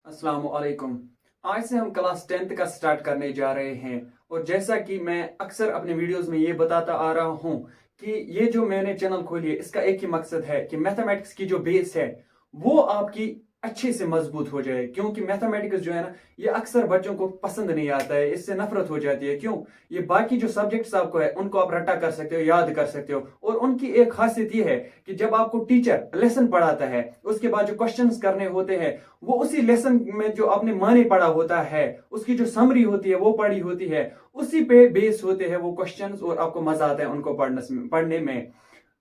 अस्सलामुअलैकुम। आज से हम क्लास 10th का स्टार्ट करने जा रहे हैं। और जैसा कि मैं अक्सर अपने वीडियोस में ये बताता आ रहा हूं कि ये जो मैंने चैनल खोली है इसका एक ही मकसद है कि मैथमेटिक्स की जो बेस है वो आपकी अच्छे से मजबूत हो जाए। क्योंकि मैथमेटिक्स जो है ना, ये अक्सर बच्चों को पसंद नहीं आता है, इससे नफरत हो जाती है। क्यों? ये बाकी जो सब्जेक्ट्स आपको है उनको आप रटा कर सकते हो, याद कर सकते हो। और उनकी एक खासियत ये है कि जब आपको टीचर लेसन पढ़ाता है उसके बाद जो क्वेश्चंस करने होते हैं वो उसी लेसन में जो आपने माने पढ़ा होता है उसकी जो समरी होती है वो पढ़ी होती है, उसी पे बेस होते हैं वो क्वेश्चंस और आपको मजा आता है उनको पढ़ने में।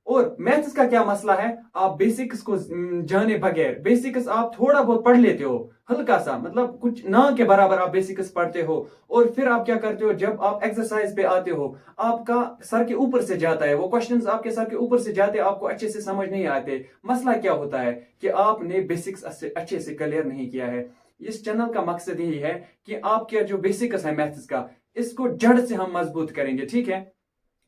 और मैथ्स का क्या मसला है, आप बेसिक्स को जाने बगैर, बेसिक्स आप थोड़ा बहुत पढ़ लेते हो, हल्का सा, मतलब कुछ ना के बराबर आप बेसिक्स पढ़ते हो। और फिर आप क्या करते हो, जब आप एक्सरसाइज पे आते हो आपका सर के ऊपर से जाता है वो क्वेश्चंस, आपके सर के ऊपर से जाते हैं, आपको अच्छे से समझ नहीं आते। मसला क्या होता है कि आपने बेसिक्स अच्छे से क्लियर नहीं किया है। इस चैनल का मकसद यही है कि आपके जो बेसिक्स है मैथ्स का, इसको जड़ से हम मजबूत करेंगे, ठीक है।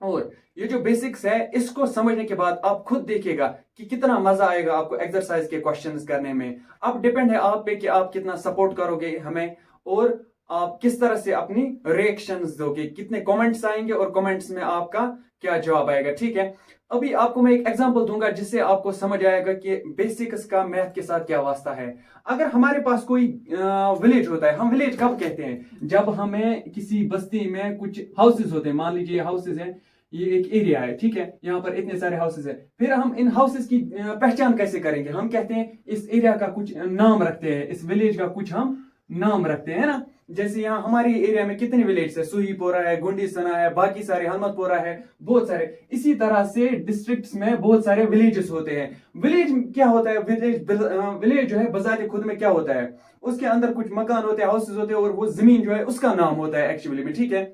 और ये जो बेसिक्स है इसको समझने के बाद आप खुद देखिएगा कि कितना मजा आएगा आपको एक्सरसाइज के क्वेश्चंस करने में। अब डिपेंड है आप पे कि आप कितना सपोर्ट करोगे हमें और आप किस तरह से अपनी रिएक्शंस दोगे, कितने कमेंट्स आएंगे और कमेंट्स में आपका क्या जवाब आएगा, ठीक है। अभी आपको मैं एक एग्जांपल दूंगा जिससे आपको समझ आएगा कि बेसिक्स का मैथ के साथ क्या वास्ता है। अगर हमारे पास कोई विलेज होता है, हम विलेज कब कहते हैं, जब हमें किसी बस्ती में कुछ हाउसेस होते हैं, मान लीजिए हाउसेस हैं, ये एक एरिया है, ठीक है, यहाँ पर इतने सारे हाउसेस हैं। फिर हम इन हाउसेस की पहचान कैसे करेंगे, हम कहते हैं इस एरिया का कुछ नाम रखते हैं, इस विलेज का कुछ हम नाम रखते हैं ना। जैसे यहाँ हमारे एरिया में कितने विलेज है, सुहीपोरा है, गुंडीसना है, बाकी सारे हलमतपोरा है, बहुत सारे। इसी तरह से डिस्ट्रिक्ट्स में बहुत सारे विलेजेस होते हैं। विलेज क्या होता है, विलेज जो है बजाते खुद में क्या होता है, उसके अंदर कुछ मकान होते हैं, हाउसेस होते हैं, और वो जमीन जो है उसका नाम होता है एक्चुअली में, ठीक है।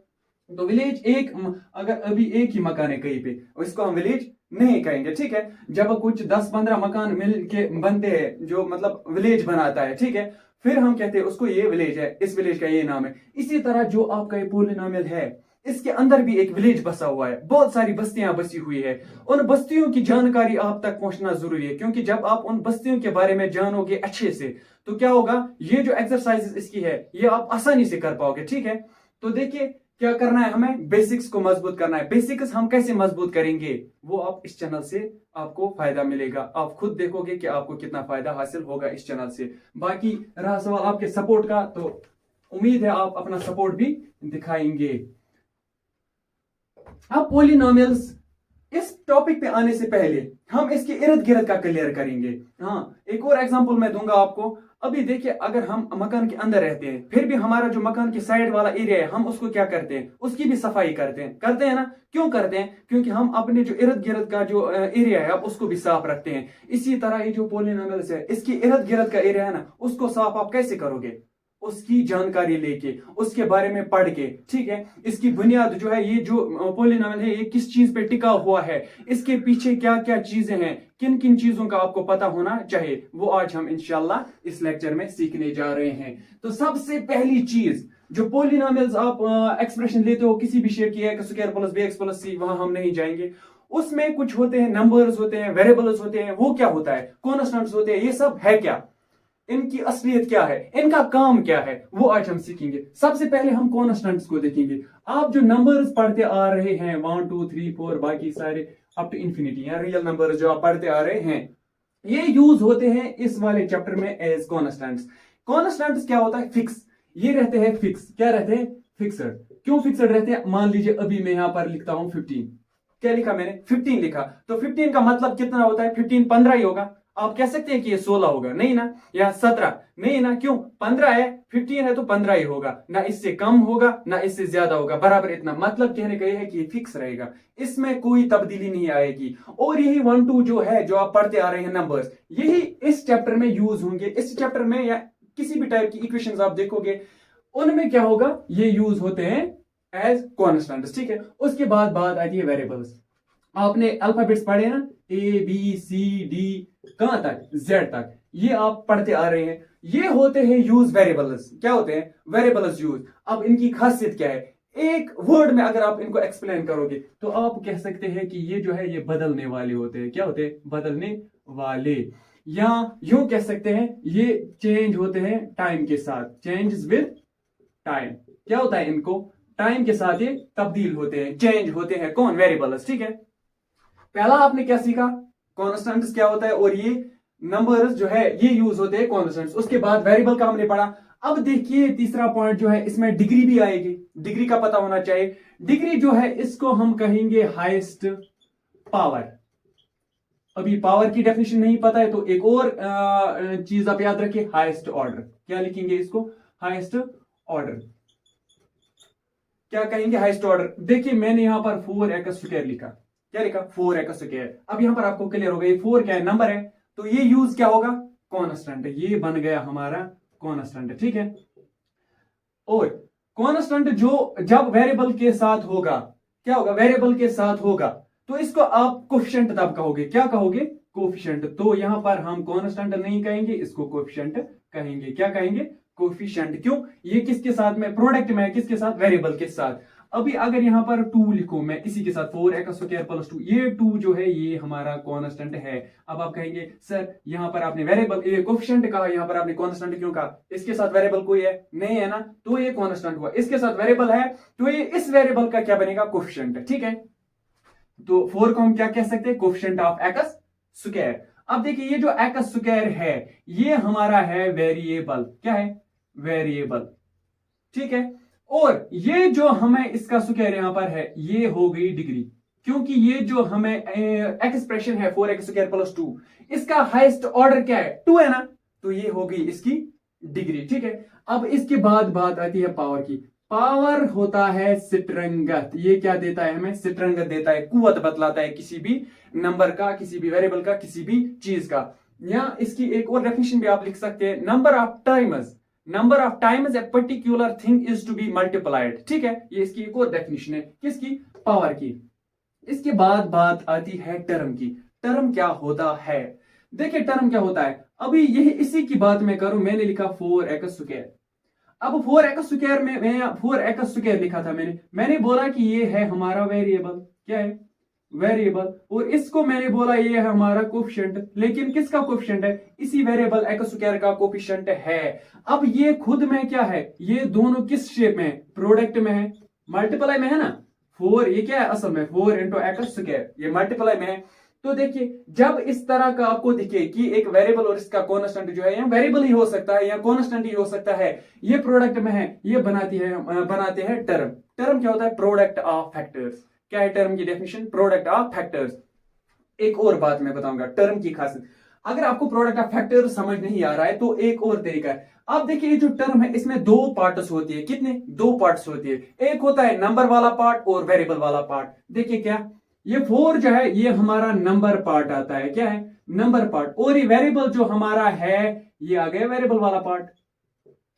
तो विलेज एक, अगर अभी एक ही मकान है कहीं पे, इसको हम विलेज नहीं कहेंगे, ठीक है। जब कुछ 10-15 मकान मिल के बनते हैं जो मतलब विलेज बनाता है, ठीक है, फिर हम कहते हैं उसको ये विलेज है, इस विलेज का ये नाम है। इसी तरह जो आपका ये पॉलिनोमियल है इसके अंदर भी एक विलेज बसा हुआ है, बहुत सारी बस्तियां बसी हुई है। उन बस्तियों की जानकारी आप तक पहुंचना जरूरी है, क्योंकि जब आप उन बस्तियों के बारे में जानोगे अच्छे से तो क्या होगा, ये जो एक्सरसाइज इसकी है ये आप आसानी से कर पाओगे, ठीक है। तो देखिए क्या करना है, हमें बेसिक्स को मजबूत करना है। बेसिक्स हम कैसे मजबूत करेंगे वो आप इस चैनल से आपको फायदा मिलेगा, आप खुद देखोगे कि आपको कितना फायदा हासिल होगा इस चैनल से। बाकी रहा सवाल आपके सपोर्ट का, तो उम्मीद है आप अपना सपोर्ट भी दिखाएंगे। अब पॉलिनोमियल्स, इस टॉपिक पे आने से पहले हम इसके इर्द गिर्द का क्लियर करेंगे। हाँ, एक और एग्जांपल मैं दूंगा आपको। अभी देखिए, अगर हम मकान के अंदर रहते हैं फिर भी हमारा जो मकान के साइड वाला एरिया है हम उसको क्या करते हैं, उसकी भी सफाई करते हैं ना। क्यों करते हैं? क्योंकि हम अपने जो इर्द गिर्द का जो एरिया है उसको भी साफ रखते हैं। इसी तरह ये जो पॉलिनोमियल्स है इसकी इर्द गिर्द का एरिया है ना, उसको साफ आप कैसे करोगे, उसकी जानकारी लेके, उसके बारे में पढ़ के, ठीक है। इसकी बुनियाद जो है, ये जो पॉलिनोमियल है ये किस चीज पे टिका हुआ है, इसके पीछे क्या क्या चीजें हैं, किन किन चीजों का आपको पता होना चाहिए, वो आज हम इंशाल्लाह इस लेक्चर में सीखने जा रहे हैं। तो सबसे पहली चीज, जो पॉलिनोमियल्स आप एक्सप्रेशन लेते हो किसी भी शेप की, X square plus B X plus C, वहां हम नहीं जाएंगे। उसमें कुछ होते हैं नंबर्स होते हैं, वेरिएबल्स होते हैं, वो क्या होता है, कॉन्स्टेंट्स होते हैं, ये सब है क्या, इनकी असलियत क्या है, इनका काम क्या है, वो आज हम सीखेंगे। सबसे पहले हम कॉन्स्टेंट्स को देखेंगे। आप जो नंबर्स पढ़ते आ रहे हैं 1 2 3 4 बाकी सारे अप टू इंफिनिटी, या रियल नंबर्स जो आप पढ़ते आ रहे हैं, ये यूज होते हैं इस वाले चैप्टर में एज कॉन्स्टेंट्स। कॉन्स्टेंट्स क्या होता है, फिक्स, ये रहते हैं फिक्स। क्या रहते हैं? फिक्सड। क्यों फिक्सड रहते हैं? मान लीजिए अभी मैं यहां पर लिखता हूं 15, क्या लिखा मैंने, 15 लिखा, तो 15 का मतलब कितना होता है, 15 15 ही होगा। आप कह सकते हैं कि ये 16 होगा, नहीं ना, या 17 नहीं ना, क्यों, 15 है, 15 है तो 15 ही होगा ना, इससे कम होगा ना इससे ज्यादा होगा, बराबर इतना। मतलब कहने का ये है कि ये फिक्स रहेगा, इसमें कोई तब्दीली नहीं आएगी। और यही 1 2 जो है जो आप पढ़ते आ रहे हैं नंबर्स, यही इस चैप्टर में यूज होंगे। इस चैप्टर में या किसी भी टाइप की इक्वेशंस आप देखोगे उनमें क्या होगा, ये यूज होते हैं एज कॉन्स्टेंट्स, ठीक है। उसके बाद बात आती है वेरिएबल्स। आपने अल्फाबेट्स पढ़े ना, ABCD कहां तक, Z तक, ये आप पढ़ते आ रहे हैं। ये होते हैं यूज वेरिएबल्स। क्या होते हैं? Variables use. अब इनकी खासियत क्या है, एक वर्ड में अगर आप इनको एक्सप्लेन करोगे तो आप कह सकते हैं कि ये जो है ये बदलने वाले होते हैं। क्या होते हैं? बदलने वाले। या यूं कह सकते हैं ये चेंज होते हैं टाइम के साथ, चेंज विद टाइम। क्या होता है, इनको टाइम के साथ ये तब्दील होते हैं, चेंज होते हैं। कौन, वेरिएबल्स। ठीक है, पहला आपने क्या सीखा, कॉन्स्टेंट्स क्या होता है, और ये नंबर्स जो है ये यूज होते हैं कॉन्स्टेंट्स। उसके बाद वेरिएबल का हमने पढ़ा। अब देखिए तीसरा पॉइंट जो है, इसमें डिग्री भी आएगी, डिग्री का पता होना चाहिए। डिग्री जो है इसको हम कहेंगे हाईएस्ट पावर। अभी पावर की डेफिनेशन नहीं पता है तो एक और चीज आप याद रखिए, हाईएस्ट ऑर्डर। क्या लिखेंगे इसको, हाईएस्ट ऑर्डर। क्या कहेंगे, हाईएस्ट ऑर्डर। देखिए मैंने यहां पर 4x² लिखा। क्या लिखा, 4x²। अब यहां पर आपको क्लियर हो गया, ये 4 क्या है, नंबर है, तो ये यूज क्या होगा, कॉन्स्टेंट। ये बन गया हमारा कॉन्स्टेंट। ठीक है, और कॉन्स्टेंट जो जब वेरिएबल के साथ होगा, क्या होगा, वेरिएबल के साथ होगा, तो इसको आप कोफिशिएंट तब कहोगे। क्या कहोगे, कोफिशिएंट। तो यहां पर हम कॉन्स्टेंट नहीं कहेंगे, इसको कोफिशिएंट कहेंगे। क्या कहेंगे, कोफिशिएंट। क्यों, ये किसके साथ में, प्रोडक्ट में है, किसके साथ, वेरिएबल के साथ। अभी अगर यहां पर 2 लिखूं मैं इसी के साथ, 4x² + 2, ये 2 जो है ये हमारा कॉन्स्टेंट है। अब आप कहेंगे सर यहां पर आपने वेरिएबल ये कोफिशिएंट कहा, यहां पर आपने कॉन्स्टेंट क्यों कहा, इसके साथ वेरिएबल कोई है नहीं है ना, तो ये कॉन्स्टेंट हुआ। इसके साथ वेरिएबल है तो ये इस वेरिएबल का क्या बनेगा, कोफिशिएंट। ठीक है, तो 4 को हम क्या कह सकते हैं, कोफिशिएंट ऑफ x²। अब देखिए ये जो x² है ये हमारा है वेरिएबल। क्या है, वेरिएबल। ठीक है, और ये जो हमें इसका स्क्वायर यहां पर है ये हो गई डिग्री, क्योंकि ये जो हमें एक्सप्रेशन है 4x² + 2, इसका हाईएस्ट ऑर्डर क्या है, 2 है ना, तो ये हो गई इसकी डिग्री। ठीक है, अब इसके बाद बात आती है पावर की। पावर होता है स्ट्रेंथ। ये क्या देता है हमें, स्ट्रेंथ देता है, कुव्वत बतलाता है किसी भी नंबर का, किसी भी वेरिएबल का, किसी भी चीज का। या इसकी एक और डेफिनेशन भी आप लिख सकते हैं, number of times a particular thing is to be multiplied. ठीक है, ये इसकी एक और डेफिनेशन है, किसकी, पावर की। इसके बाद बात आती है टर्म की। टर्म क्या होता है, देखिए टर्म क्या होता है। अभी यही इसी की बात मैं करूं, मैंने लिखा 4x²। अब 4x² में मैं 4x² लिखा था, मैंने बोला कि ये है हमारा वेरिएबल। क्या है, वेरिएबल। और इसको मैंने बोला ये है हमारा कोफिशिएंट, लेकिन किसका कोफिशिएंट है, इसी वेरिएबल x² का कोफिशिएंट है। अब ये खुद में क्या है, ये दोनों किस शेप में है, प्रोडक्ट में है, मल्टीप्लाई में है ना। 4 ये क्या है असल में, 4 × x², ये मल्टीप्लाई में है। तो देखिए जब इस तरह का आपको दिखे कि एक वेरिएबल और इसका कॉन्स्टेंट जो है, या वेरिएबल ही हो सकता है या कॉन्स्टेंट ही हो सकता है, ये प्रोडक्ट में है, ये बनाते हैं टर्म। टर्म क्या होता है, प्रोडक्ट ऑफ फैक्टर्स। क्या है टर्म की डेफिनेशन, प्रोडक्ट ऑफ फैक्टर्स। एक और बात मैं बताऊंगा टर्म की खासियत, अगर आपको प्रोडक्ट ऑफ फैक्टर्स समझ नहीं आ रहा है तो एक और तरीका है। आप देखिए ये जो टर्म है इसमें 2 पार्ट्स होती है, कितने, 2 पार्ट्स होती है। एक होता है नंबर वाला पार्ट और वेरिएबल वाला पार्ट। देखिए क्या, ये 4 जो है ये हमारा नंबर पार्ट आता है। क्या है, नंबर पार्ट। और ये वेरिएबल जो हमारा है ये आ गया वेरिएबल वाला पार्ट।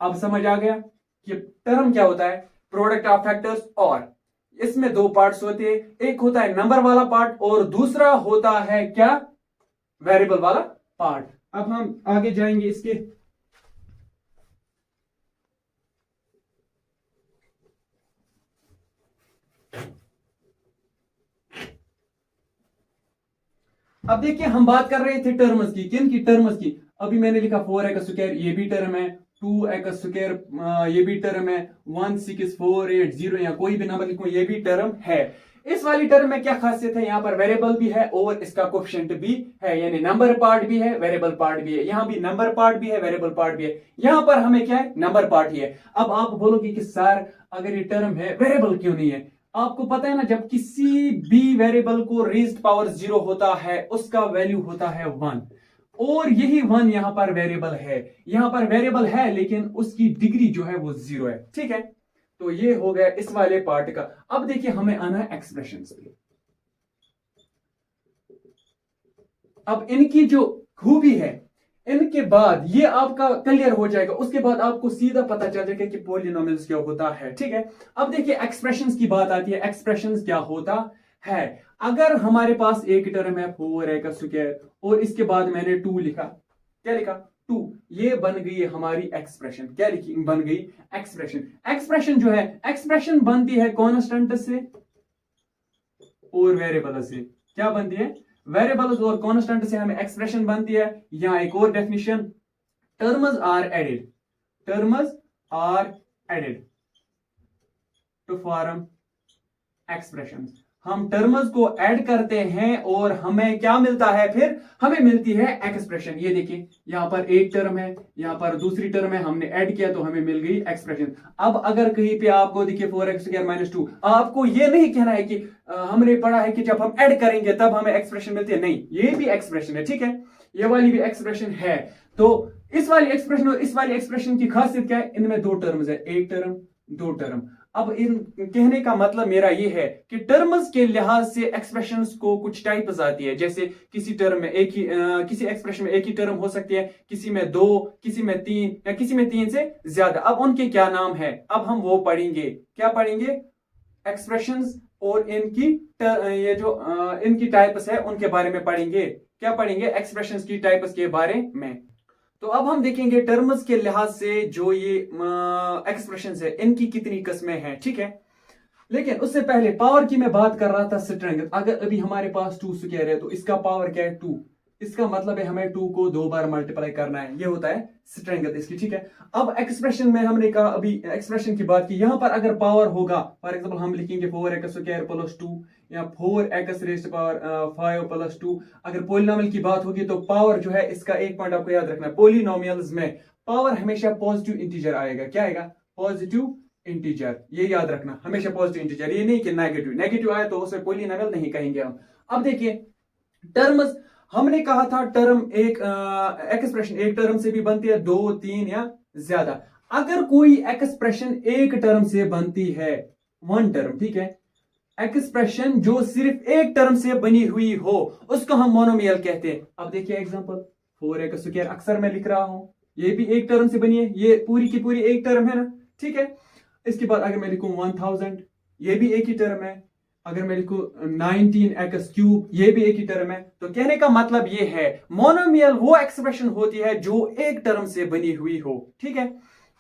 अब समझ आ गया कि टर्म क्या होता है, प्रोडक्ट ऑफ फैक्टर्स, और इसमें 2 पार्ट्स होते हैं, एक होता है नंबर वाला पार्ट और दूसरा होता है क्या, वेरिएबल वाला पार्ट। अब हम आगे जाएंगे इसके। अब देखिए हम बात कर रहे थे टर्म्स की, किन की, टर्म्स की। अभी मैंने लिखा 4x², ये भी टर्म है, 2x² ये भी टर्म है, 16480 या कोई भी नंबर लिखूं ये भी टर्म है। इस वाली टर्म में क्या खासियत है, यहां पर वेरिएबल भी है और इसका कोफिशिएंट भी है, यानी नंबर पार्ट भी है, वेरिएबल पार्ट भी है। यहां भी नंबर पार्ट भी है, वेरिएबल पार्ट भी है। यहां पर हमें क्या है, नंबर पार्ट ही है। अब आप बोलोगे कि सर अगर ये टर्म है वेरिएबल क्यों नहीं है। आपको पता है ना, जब किसी भी वेरिएबल को रेज्ड पावर 0 होता है उसका वैल्यू होता है 1, और यही 1 यहां पर वेरिएबल है। यहां पर वेरिएबल है लेकिन उसकी डिग्री जो है वो 0 है। ठीक है, तो ये हो गया इस वाले पार्ट का। अब देखिए हमें आना है एक्सप्रेशंस पे। अब इनकी जो खूबी है, इनके बाद ये आपका क्लियर हो जाएगा, उसके बाद आपको सीधा पता चल जाएगा कि पॉलिनोमियल्स क्या होता है। ठीक है, अब देखिए एक्सप्रेशंस की बात आती है। एक्सप्रेशंस क्या होता है, अगर हमारे पास एक टर्म है 4x² और इसके बाद मैंने 2 लिखा, क्या लिखा, 2, ये बन गई हमारी एक्सप्रेशन। क्या लिखी, बन गई एक्सप्रेशन। एक्सप्रेशन जो है, एक्सप्रेशन बनती है कांस्टेंट से और वेरिएबल से। क्या बनती है, वेरिएबल्स और कांस्टेंट से हमें एक्सप्रेशन बनती है। यहाँ एक और definition, terms are added, terms are added to form expressions. हम टर्म्स को ऐड करते हैं और हमें क्या मिलता है, फिर हमें मिलती है एक्सप्रेशन। ये देखिए यहां पर एक टर्म है, यहां पर दूसरी टर्म है, हमने ऐड किया तो हमें मिल गई एक्सप्रेशन। अब अगर कहीं पे आपको देखिए 4x² - 2, आपको ये नहीं कहना है कि हमने पढ़ा है कि जब हम ऐड करेंगे तब हमें एक्सप्रेशन मिलती है, नहीं, ये भी एक्सप्रेशन है, ठीक है, ये वाली भी एक्सप्रेशन है। तो इस वाली एक्सप्रेशन और इस वाली एक्सप्रेशन की खासियत क्या है, इनमें दो टर्म्स है, एक टर्म दो टर्म। अब इन कहने का मतलब मेरा ये है कि टर्म्स के लिहाज से एक्सप्रेशंस को कुछ टाइप्स आती है, जैसे किसी टर्म में एक ही किसी एक्सप्रेशन में एक ही टर्म हो सकती है, किसी में दो, किसी में तीन, या किसी में तीन से ज्यादा। अब उनके क्या नाम है, अब हम वो पढ़ेंगे। क्या पढ़ेंगे, एक्सप्रेशंस और इनकी ये जो इनकी टाइप्स है उनके बारे में पढ़ेंगे। क्या पढ़ेंगे, एक्सप्रेशंस की टाइप्स के बारे में। तो अब हम देखेंगे टर्म्स के लिहाज से जो ये एक्सप्रेशंस है इनकी कितनी किस्में हैं, ठीक है। लेकिन उससे पहले पावर की मैं बात कर रहा था स्ट्रेंथ। अगर अभी हमारे पास 2 स्क्वायर है तो इसका पावर क्या है, 2। इसका मतलब है हमें 2 को 2 बार मल्टीप्लाई करना है, ये होता है स्ट्रेंथ इसकी, ठीक है। अब एक्सप्रेशन में हमने कहा, अभी एक्सप्रेशन की बात की, यहां पर अगर पावर होगा, फॉर एग्जांपल हम लिखेंगे 4x² + 2 या 4x⁵ 5 + 2। अगर पोलिनोमियल की बात होगी तो पावर जो है, इसका एक पॉइंट आपको याद रखना है, पोलिनोमियल्स में पावर हमेशा पॉजिटिव इंटीजर आएगा। क्या आएगा, पॉजिटिव इंटीजर, ये याद रखना, हमेशा पॉजिटिव इंटीजर, ये नहीं कि नेगेटिव। नेगेटिव आया तो उसे पोलिनोमियल नहीं कहेंगे हम। अब देखिए टर्म्स, हमने कहा था टर्म एक एक्सप्रेशन एक टर्म से भी बनती है, 2, 3 या ज्यादा। अगर कोई एक्सप्रेशन एक टर्म से बनती है, 1 टर्म, ठीक है, एक्सप्रेशन जो सिर्फ एक टर्म से बनी हुई हो उसको हम मोनोमियल कहते हैं। अब देखिए एग्जांपल 4x², अक्सर मैं लिख रहा हूं, ये भी एक टर्म से बनी है, ये पूरी की पूरी एक टर्म है ना, ठीक है। इसके बाद अगर मैं लिखूं 1000, ये भी एक ही टर्म है। अगर मैं लिखूं 19x³ ये भी एक ही टर्म है। तो कहने का मतलब ये है मोनोमियल वो एक्सप्रेशन होती है जो एक टर्म से बनी हुई हो, ठीक है।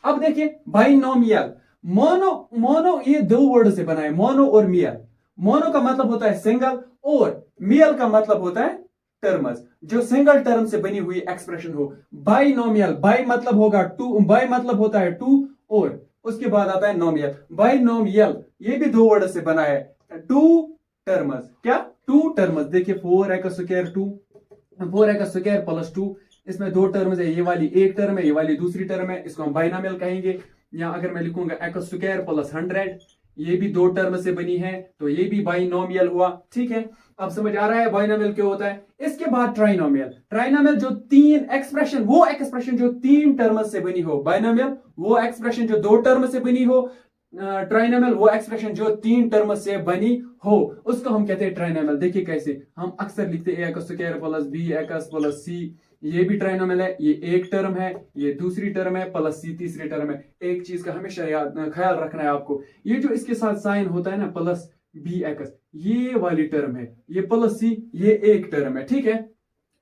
अब देखिए बाइनोमियल, मोनो ये 2 वर्ड से बना है, मोनो और मियल। मोनो का मतलब होता है सिंगल और मियल का मतलब होता है टर्म्स, जो सिंगल टर्म से बनी हुई एक्सप्रेशन हो। बाइनोमियल, बाई मतलब होगा 2, बाई मतलब होता है 2 और उसके बाद आता है नोमियल। बाइनोमियल ये भी 2 वर्ड से बना है, 2 टर्म्स। क्या, 2 टर्म्स। देखिए 4x² + 2, इसमें 2 टर्म्स है, ये वाली एक टर्म है, ये वाली दूसरी टर्म है, इसको हम बाइनोमियल कहेंगे। या अगर मैं लिखूंगा x² + 100, ये भी 2 टर्म से बनी है, तो ये भी बाइनोमियल हुआ, ठीक है। अब समझ आ रहा है बाइनोमियल क्या होता है। इसके बाद ट्राइनोमियल, ट्राइनोमियल जो 3 एक्सप्रेशन, वो एक्सप्रेशन जो 3 टर्म से बनी हो। बाइनोमियल वो एक्सप्रेशन जो 2 टर्म से बनी हो, ट्राइनोमियल वो एक्सप्रेशन जो 3 टर्म से बनी हो, उसको हम कहते हैं ट्राइनोमियल। देखिए कैसे हम अक्सर लिखते हैं ax² + bx + c, ये भी ट्राइनोमियल है, ये एक टर्म है, ये दूसरी टर्म है, प्लस c तीसरी टर्म है। एक चीज का हमेशा ख्याल रखना है आपको, ये जो इसके साथ साइन होता है ना प्लस bx, ये वाली टर्म है, ये प्लस c ये एक टर्म है, ठीक है,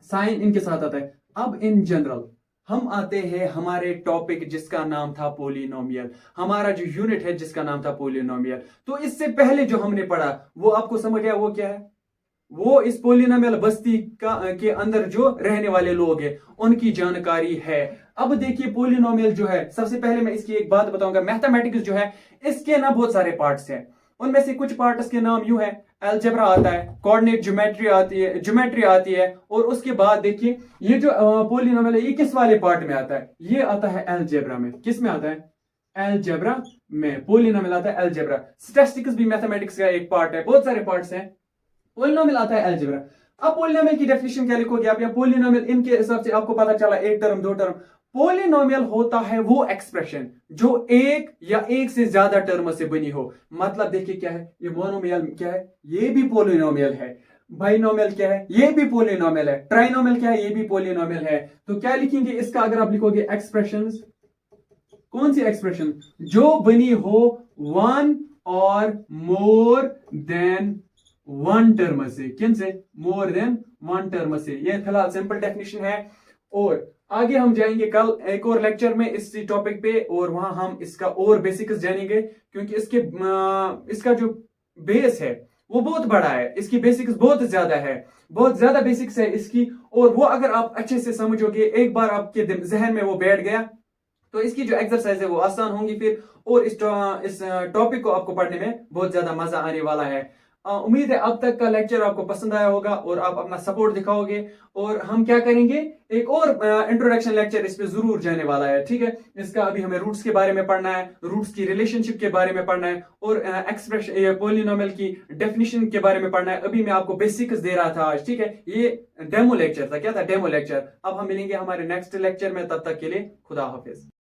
साइन इनके साथ आता है। अब इन जनरल हम आते हैं हमारे टॉपिक जिसका नाम था पोलिनोमियल, हमारा जो यूनिट है जिसका नाम था पोलिनोमियल। तो इससे पहले जो हमने पढ़ा वो आपको समझ आया, वो क्या है, वो इस पोलिनोमियल बस्ती के अंदर जो रहने वाले लोग हैं उनकी जानकारी है। अब देखिए पोलिनोमियल जो है, सबसे पहले मैं इसकी एक बात बताऊंगा, मैथमेटिक्स जो है इसके ना बहुत सारे पार्ट्स हैं। उनमें से कुछ पार्ट्स के नाम यूं है, अलजेब्रा आता है, कोऑर्डिनेट ज्योमेट्री आती है, और उसके बाद देखिए ये जो पोलिनोमियल है ये किस वाले पार्ट में आता है, ये आता है अलजेब्रा में। किस में आता है, अलजेब्रा में पोलिनोमियल आता है अलजेब्रा। स्टैटिस्टिक्स भी मैथमेटिक्स का एक पार्ट है, बहुत सारे पार्ट्स हैं। पोलिनोमियल आता है अलजेब्रा। अब पोलिनोमियल की डेफिनेशन क्या लिखोगे आप, या पोलिनोमियल इनके हिसाब से आपको पता चला एक टर्म 2 टर्म। पोलिनोमियल होता है वो एक्सप्रेशन जो एक या एक से ज्यादा टर्म से बनी हो। मतलब देखिए क्या है, ये मोनोमियल क्या है, ये भी पोलिनोमियल है। बाइनोमियल क्या है, ये भी पोलिनोमियल है। ट्राइनोमियल क्या है, ये भी पोलिनोमियल है। तो क्या लिखेंगे इसका, अगर आप लिखोगे एक्सप्रेशंस, कौन सी एक्सप्रेशन, जो बनी हो 1 और मोर देन 1 टर्म से। किन से, मोर देन 1 टर्म से। ये फिलहाल सिंपल डेफिनेशन है, और आगे हम जाएंगे कल एक और लेक्चर में इस टॉपिक पे, और वहां हम इसका और बेसिक्स जानेंगे, क्योंकि इसका जो बेस है वो बहुत बड़ा है, इसकी बेसिक्स बहुत ज्यादा है, बहुत ज्यादा बेसिक्स है इसकी। और वो अगर आप अच्छे से समझोगे, एक बार आपके जहन में वो बैठ गया, तो इसकी जो एक्सरसाइज है वो आसान होंगी फिर। और इस टॉपिक को आपको पढ़ने में बहुत ज्यादा मजा आने वाला है। उम्मीद है अब तक का लेक्चर आपको पसंद आया होगा और आप अपना सपोर्ट दिखाओगे। और हम क्या करेंगे, एक और इंट्रोडक्शन लेक्चर इस पे जरूर जाने वाला है, ठीक है। इसका अभी हमें रूट्स के बारे में पढ़ना है, रूट्स की रिलेशनशिप के बारे में पढ़ना है, और एक्सप्रेशन पॉलिनोमियल की डेफिनेशन के बारे में पढ़ना है। अभी मैं आपको बेसिक्स दे रहा था आज, ठीक है। ये डेमो लेक्चर था, क्या था, डेमो लेक्चर। अब हम मिलेंगे हमारे नेक्स्ट लेक्चर में, तब तक के लिए खुदा हाफिज।